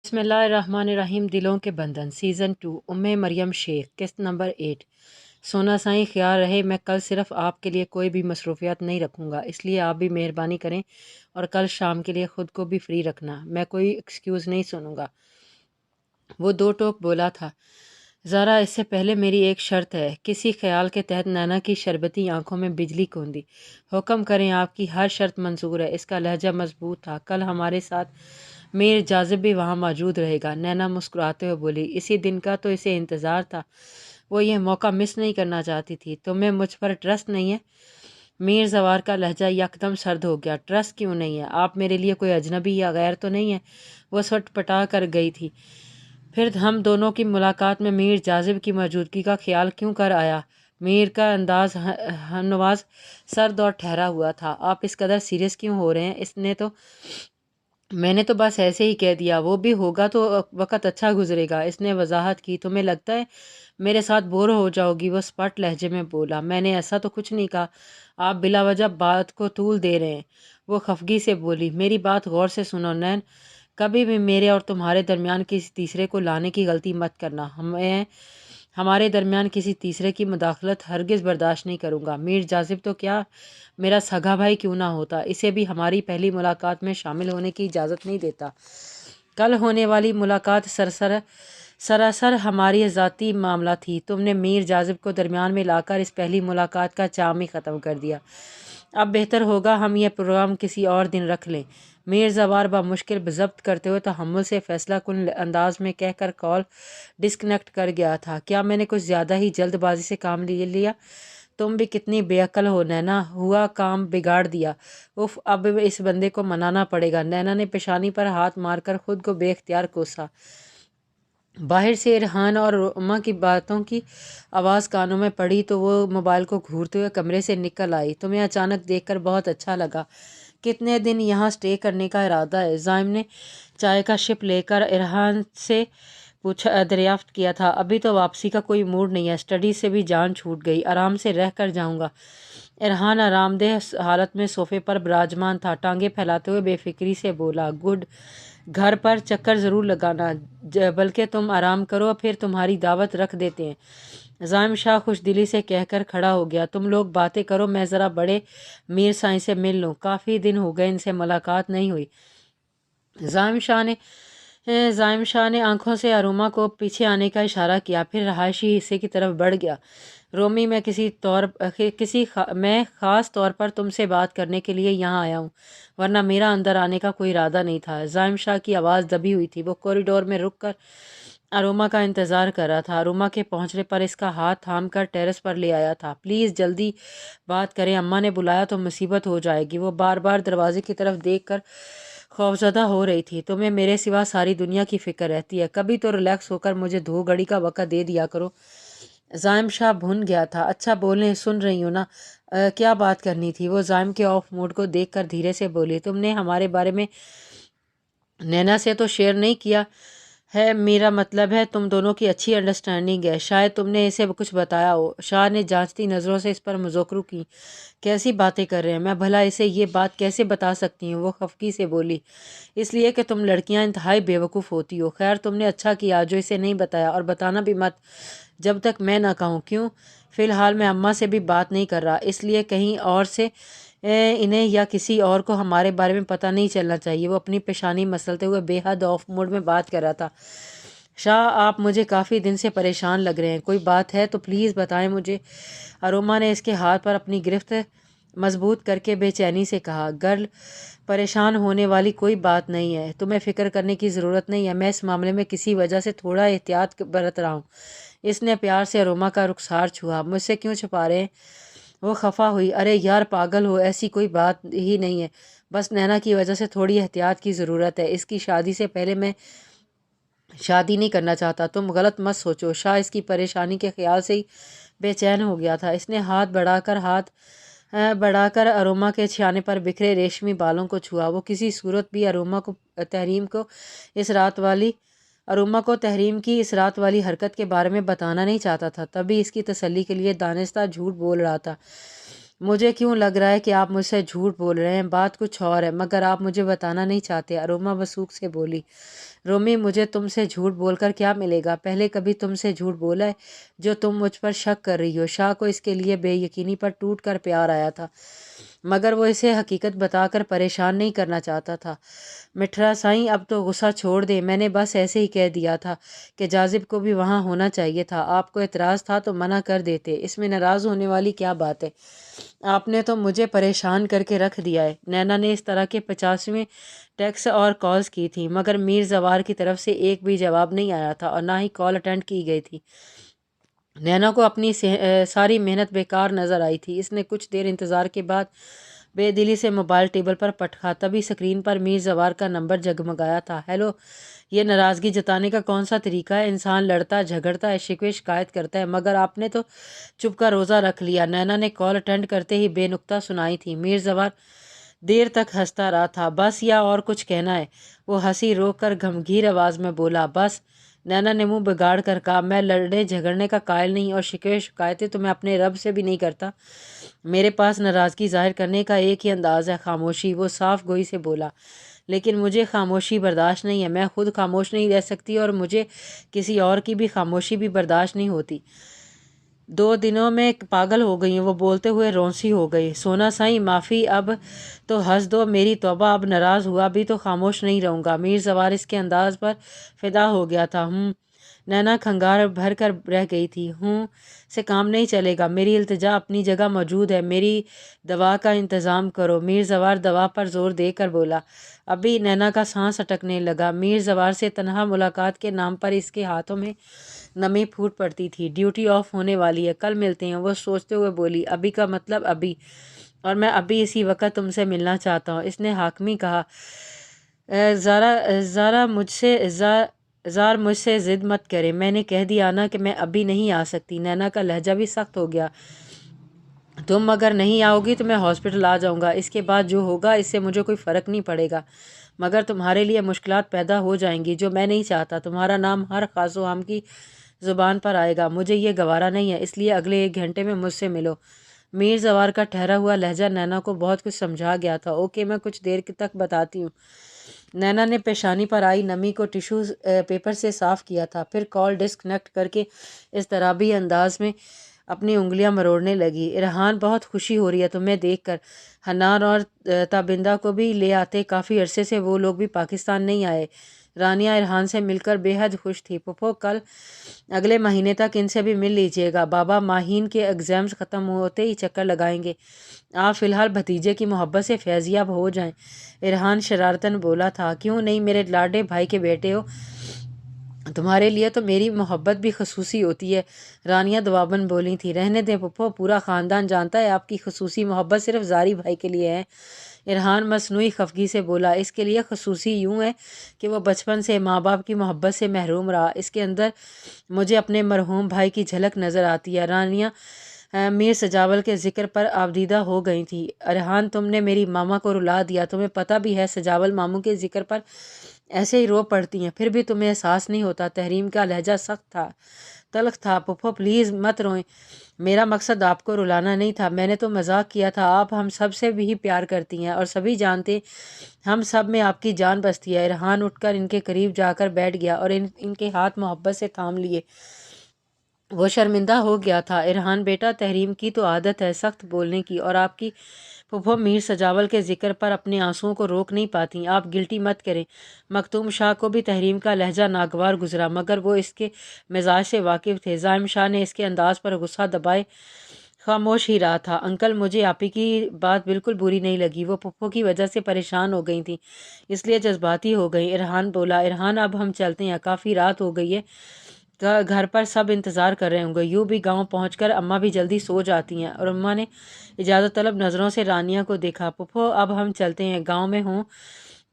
बिस्मिल्लाहिर्रहमानिर्रहीम। दिलों के बंधन सीज़न 2 उम्मे मरियम शेख किस्त नंबर 8। सोना साईं, ख्याल रहे मैं कल सिर्फ आपके लिए कोई भी मसरूफियात नहीं रखूँगा, इसलिए आप भी मेहरबानी करें और कल शाम के लिए ख़ुद को भी फ्री रखना। मैं कोई एक्सक्यूज़ नहीं सुनूंगा। वो दो टोक बोला था। ज़रा, इससे पहले मेरी एक शर्त है। किसी ख्याल के तहत नैना की शरबती आंखों में बिजली कौंदी। हुक्म करें, आपकी हर शर्त मंजूर है। इसका लहजा मजबूत था। कल हमारे साथ मीर जाजिब भी वहाँ मौजूद रहेगा। नैना मुस्कुराते हुए बोली, इसी दिन का तो इसे इंतज़ार था। वो ये मौका मिस नहीं करना चाहती थी। तुम्हें मुझ पर ट्रस्ट नहीं है? मीर जवार का लहजा यकदम सर्द हो गया। ट्रस्ट क्यों नहीं है? आप मेरे लिए कोई अजनबी या गैर तो नहीं है? वो सटपटा कर गई थी। फिर हम दोनों की मुलाकात में मीर जाजिब की मौजूदगी का ख्याल क्यों कर आया? मीर का अंदाज हमनवाज, सर्द और ठहरा हुआ था। आप इस कदर सीरियस क्यों हो रहे हैं? मैंने तो बस ऐसे ही कह दिया। वो भी होगा तो वक़्त अच्छा गुजरेगा। इसने वजाहत की। तुम्हें लगता है मेरे साथ बोर हो जाओगी? वो स्पष्ट लहजे में बोला। मैंने ऐसा तो कुछ नहीं कहा। आप बिला वजह बात को तूल दे रहे हैं। वो खफगी से बोली। मेरी बात गौर से सुनो नैन, कभी भी मेरे और तुम्हारे दरमियान किसी तीसरे को लाने की गलती मत करना। हमारे दरमियान किसी तीसरे की मुदाखलत हरगिज़ बर्दाश्त नहीं करूँगा। मीर जाजिब तो क्या, मेरा सगा भाई क्यों ना होता, इसे भी हमारी पहली मुलाकात में शामिल होने की इजाज़त नहीं देता। कल होने वाली मुलाकात सरासर हमारी ज़ाती मामला थी। तुमने मीर जाजिब को दरमियान में लाकर इस पहली मुलाकात का चाम ही ख़त्म कर दिया। अब बेहतर होगा हम यह प्रोग्राम किसी और दिन रख लें। मीर जवार बामुश्किल ज़ब्त करते हुए तहम्मुल से फैसला कुन अंदाज में कहकर कॉल डिस्कनेक्ट कर गया था। क्या मैंने कुछ ज़्यादा ही जल्दबाजी से काम ले लिया? तुम भी कितनी बेअक्ल हो नैना, हुआ काम बिगाड़ दिया। उफ, अब इस बंदे को मनाना पड़ेगा। नैना ने पेशानी पर हाथ मारकर खुद को बेख्तियार कोसा। बाहर से इरहान और रोमा की बातों की आवाज़ कानों में पड़ी तो वो मोबाइल को घूरते हुए कमरे से निकल आई। तुम्हें अचानक देखकर बहुत अच्छा लगा। कितने दिन यहाँ स्टे करने का इरादा है? ज़ाइम ने चाय का शिप लेकर इरहान से दरियाफ्त किया था। अभी तो वापसी का कोई मूड नहीं है। स्टडी से भी जान छूट गई। आराम से रह कर जाऊँगा। इरहान आरामदेह हालत में सोफे पर विराजमान था। टांगे फैलाते हुए बेफिक्री से बोला, गुड। घर पर चक्कर ज़रूर लगाना, बल्कि तुम आराम करो, फिर तुम्हारी दावत रख देते हैं। ज़ाइम शाह खुशदिली से कहकर खड़ा हो गया। तुम लोग बातें करो, मैं ज़रा बड़े मीर साईं से मिल लूँ। काफ़ी दिन हो गए इनसे मुलाकात नहीं हुई। ज़ाइम शाह ने आंखों से अरोमा को पीछे आने का इशारा किया, फिर रहायशी हिस्से की तरफ बढ़ गया। रोमी, मैं ख़ास तौर पर तुमसे बात करने के लिए यहाँ आया हूँ, वरना मेरा अंदर आने का कोई इरादा नहीं था। ज़ाइम शाह की आवाज़ दबी हुई थी। वो कॉरिडोर में रुक कर अरोमा का इंतज़ार कर रहा था। अरोमा के पहुँचने पर इसका हाथ थाम कर टेरेस पर ले आया था। प्लीज़ जल्दी बात करें, अम्मा ने बुलाया तो मुसीबत हो जाएगी। वो बार बार दरवाजे की तरफ देख कर खौफजदा हो रही थी। तुम्हें मेरे सिवा सारी दुनिया की फ़िक्र रहती है। कभी तो रिलैक्स होकर मुझे 2 घड़ी का वक़्त दे दिया करो। ज़ाइम शाह भुन गया था। अच्छा बोलें, सुन रही हूँ ना। क्या बात करनी थी? वो ज़ाइम के ऑफ मूड को देखकर धीरे से बोली। तुमने हमारे बारे में नैना से तो शेयर नहीं किया है। मेरा मतलब है तुम दोनों की अच्छी अंडरस्टैंडिंग है। शायद तुमने इसे कुछ बताया हो। शाह ने जांचती नज़रों से इस पर मुज़ोकरू की। कैसी बातें कर रहे हैं? मैं भला इसे ये बात कैसे बता सकती हूँ? वो खफकी से बोली। इसलिए कि तुम लड़कियां इंतहाई बेवकूफ़ होती हो। खैर, तुमने अच्छा किया जो इसे नहीं बताया, और बताना भी मत जब तक मैं ना कहूँ। क्यों? फ़िलहाल मैं अम्मा से भी बात नहीं कर रहा, इसलिए कहीं और से इन्हें या किसी और को हमारे बारे में पता नहीं चलना चाहिए। वो अपनी पेशानी मसलते हुए बेहद ऑफ मूड में बात कर रहा था। शाह, आप मुझे काफ़ी दिन से परेशान लग रहे हैं। कोई बात है तो प्लीज़ बताएं मुझे। अरोमा ने इसके हाथ पर अपनी गिरफ्त मजबूत करके बेचैनी से कहा। गर्ल, परेशान होने वाली कोई बात नहीं है। तुम्हें फ़िक्र करने की ज़रूरत नहीं है। मैं इस मामले में किसी वजह से थोड़ा एहतियात बरत रहा हूँ। इसने प्यार से अरोमा का रुखसार छुआ। मुझसे क्यों छुपा रहे हैं? वो खफा हुई। अरे यार, पागल हो, ऐसी कोई बात ही नहीं है। बस नैना की वजह से थोड़ी एहतियात की ज़रूरत है। इसकी शादी से पहले मैं शादी नहीं करना चाहता। तुम गलत मत सोचो। शाह इसकी परेशानी के ख्याल से ही बेचैन हो गया था। इसने हाथ बढ़ाकर अरोमा के छियाने पर बिखरे रेशमी बालों को छुआ। वो किसी सूरत भी अरोमा को तहरीम की इस रात वाली हरकत के बारे में बताना नहीं चाहता था। तभी इसकी तसल्ली के लिए दानिस्ता झूठ बोल रहा था। मुझे क्यों लग रहा है कि आप मुझसे झूठ बोल रहे हैं, बात कुछ और है, मगर आप मुझे बताना नहीं चाहते, अरोमा वसूख से बोली। रोमी, मुझे तुमसे झूठ बोलकर क्या मिलेगा? पहले कभी तुमसे झूठ बोला है जो तुम मुझ पर शक कर रही हो? शाह को इसके लिए बेयकीनी पर टूट कर प्यार आया था, मगर वो इसे हकीकत बताकर परेशान नहीं करना चाहता था। मिठरा साईं, अब तो गुस्सा छोड़ दे, मैंने बस ऐसे ही कह दिया था कि जाजिब को भी वहाँ होना चाहिए था। आपको एतराज़ था तो मना कर देते, इसमें नाराज़ होने वाली क्या बात है? आपने तो मुझे परेशान करके रख दिया है। नैना ने इस तरह के 50वें टेक्स्ट और कॉल्स की थी, मगर मीर जवार की तरफ से एक भी जवाब नहीं आया था और ना ही कॉल अटेंड की गई थी। नैना को अपनी सारी मेहनत बेकार नज़र आई थी। इसने कुछ देर इंतज़ार के बाद बेदिली से मोबाइल टेबल पर पटका, तभी स्क्रीन पर मीर जवार का नंबर जगमगाया था। हेलो, ये नाराज़गी जताने का कौन सा तरीका है? इंसान लड़ता झगड़ता है, शिकवे शिकायत करता है, मगर आपने तो चुप का रोज़ा रख लिया। नैना ने कॉल अटेंड करते ही बेनुक्ता सुनाई थी। मीर जवार देर तक हंसता रहा था। बस, या और कुछ कहना है? वो हंसी रोक कर गंभीर आवाज़ में बोला, बस। नैना ने मुंह बिगाड़ कर कहा, मैं लड़ने झगड़ने का कायल नहीं, और शिकवे शिकायतें तो मैं अपने रब से भी नहीं करता। मेरे पास नाराज़गी जाहिर करने का एक ही अंदाज़ है, खामोशी। वो साफ गोई से बोला, लेकिन मुझे खामोशी बर्दाश्त नहीं है। मैं खुद खामोश नहीं रह सकती और मुझे किसी और की भी खामोशी भी बर्दाश्त नहीं होती। 2 दिनों में पागल हो गई हैं। वो बोलते हुए रौंसी हो गई। सोना साईं, माफ़ी, अब तो हंस दो, मेरी तौबा, अब नाराज़ हुआ भी तो खामोश नहीं रहूँगा। मीर जवार इसके अंदाज पर फिदा हो गया था। नैना खंगार भर कर रह गई थी। से काम नहीं चलेगा, मेरी इल्तिजा अपनी जगह मौजूद है, मेरी दवा का इंतज़ाम करो। मीर जवार दवा पर जोर देकर बोला। अभी नैना का सांस अटकने लगा। मीर जवार से तनहा मुलाकात के नाम पर इसके हाथों में नमी फूट पड़ती थी। ड्यूटी ऑफ होने वाली है, कल मिलते हैं, वो सोचते हुए बोली। अभी का मतलब अभी, और मैं अभी इसी वक्त तुमसे मिलना चाहता हूँ। इसने हाकमी कहा। ज़ारा ज़ारा मुझसे ज़ार मुझसे ज़िद मत करे, मैंने कह दिया ना कि मैं अभी नहीं आ सकती। नैना का लहजा भी सख्त हो गया। तुम अगर नहीं आओगी तो मैं हॉस्पिटल आ जाऊंगा, इसके बाद जो होगा इससे मुझे कोई फ़र्क नहीं पड़ेगा, मगर तुम्हारे लिए मुश्किलात पैदा हो जाएंगी जो मैं नहीं चाहता। तुम्हारा नाम हर खासो आम की ज़ुबान पर आएगा, मुझे ये गवारा नहीं है, इसलिए अगले 1 घंटे में मुझसे मिलो। मीर जवार का ठहरा हुआ लहजा नैना को बहुत कुछ समझा गया था। ओके, मैं कुछ देर तक बताती हूँ। नैना ने पेशानी पर आई नमी को टिश्यू पेपर से साफ़ किया था, फिर कॉल डिस्कनेक्ट करके इस तरह भी अंदाज में अपनी उंगलियां मरोड़ने लगी। इरहान, बहुत खुशी हो रही है तुम्हें देखकर। हनान और ताबिंदा को भी ले आते, काफ़ी अरसे से वो लोग भी पाकिस्तान नहीं आए। रानिया इरहान से मिलकर बेहद खुश थी। पुप्पो, कल अगले महीने तक इनसे भी मिल लीजिएगा। बाबा माहीन के एग्ज़ाम्स ख़त्म होते ही चक्कर लगाएंगे। आप फ़िलहाल भतीजे की मोहब्बत से फैज़ियाब हो जाएं। इरहान शरारतन बोला था। क्यों नहीं, मेरे लाडे भाई के बेटे हो, तुम्हारे लिए तो मेरी मोहब्बत भी खसूसी होती है। रानिया दवाबन बोली थी। रहने दें पुप्पो, पूरा ख़ानदान जानता है आपकी खसूसी मोहब्बत सिर्फ ज़ारी भाई के लिए है। इरहान मसनूई खफगी से बोला। इसके लिए खसूसी यूँ है कि वो बचपन से माँ बाप की मोहब्बत से महरूम रहा। इसके अंदर मुझे अपने मरहूम भाई की झलक नज़र आती है। रानिया मीर सजावल के ज़िक्र पर आबदीदा हो गई थी। इरहान, तुमने मेरी मामा को रुला दिया। तुम्हें पता भी है सजावल मामू के ज़िक्र पर ऐसे ही रो पड़ती हैं, फिर भी तुम्हें एहसास नहीं होता। तहरीम का लहजा सख्त था, तल्ख था। पुप्पो प्लीज़ मत रोएं, मेरा मकसद आपको रुलाना नहीं था, मैंने तो मजाक किया था। आप हम सब से भी प्यार करती हैं और सभी जानते, हम सब में आपकी जान बसती है। इरहान उठकर इनके करीब जाकर बैठ गया और इनके हाथ मोहब्बत से थाम लिए। वो शर्मिंदा हो गया था। इरहान बेटा, तहरीम की तो आदत है सख्त बोलने की, और आपकी फुफो मीर सजावल के ज़िक्र पर अपने आंसुओं को रोक नहीं पाती। आप गिल्टी मत करें। मखतूम शाह को भी तहरीम का लहजा नागवार गुजरा, मगर वो इसके मिजाज से वाकिफ़ थे। ज़ाहिम शाह ने इसके अंदाज पर गुस्सा दबाए खामोश ही रहा था। अंकल, मुझे आपी की बात बिल्कुल बुरी नहीं लगी, वो पुप्पो की वजह से परेशान हो गई थी, इसलिए जज्बाती हो गई। इरहान बोला। इरहान, अब हम चलते हैं, काफ़ी रात हो गई है, घर पर सब इंतज़ार कर रहे होंगे। यूँ भी गांव पहुंचकर अम्मा भी जल्दी सो जाती हैं। और अम्मा ने इजाज़त तलब नज़रों से रानिया को देखा। पुप्पो, अब हम चलते हैं, गांव में हूँ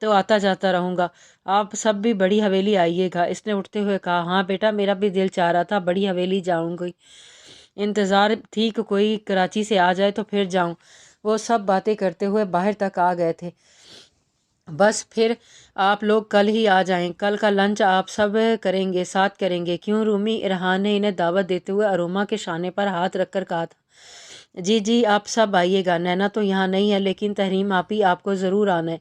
तो आता जाता रहूँगा, आप सब भी बड़ी हवेली आइएगा। इसने उठते हुए कहा। हाँ बेटा, मेरा भी दिल चाह रहा था बड़ी हवेली जाऊँगी, इंतज़ार थी कि कोई कराची से आ जाए तो फिर जाऊँ। वो सब बातें करते हुए बाहर तक आ गए थे। बस फिर आप लोग कल ही आ जाएं, कल का लंच आप सब करेंगे, साथ करेंगे। क्यों रूमी? इरहान ने इन्हें दावत देते हुए अरोमा के शाने पर हाथ रखकर कहा था। جی جی آپ سب آئیے گا، نینا تو یہاں نہیں ہے لیکن تحریم آپ کو ضرور آنا ہے۔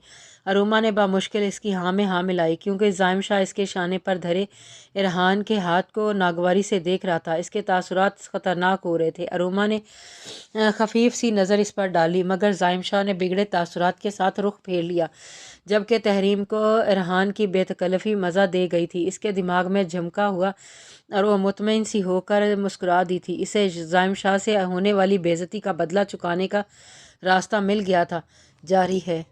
اروما نے بامشکل اس کی ہاں میں ہاں ملائی کیونکہ زائم شاہ اس کے شانے پر دھرے ارحان کے ہاتھ کو ناگواری سے دیکھ رہا تھا۔ اس کے تاثرات خطرناک ہو رہے تھے۔ اروما نے خفیف سی نظر اس پر ڈالی مگر زائم شاہ نے بگڑے تاثرات کے ساتھ رخ پھیر لیا، جبکہ تحریم کو ارحان کی بے تکلفی مزہ دے گئی تھی۔ اس کے دماغ میں جھمکا ہوا اور وہ مطمئن سی ہو کر مسکرا دی تھی۔ اسے زائم شاہ سے ہونے والی بے عزتی کا بدلہ چکانے کا راستہ مل گیا تھا۔ جاری ہے۔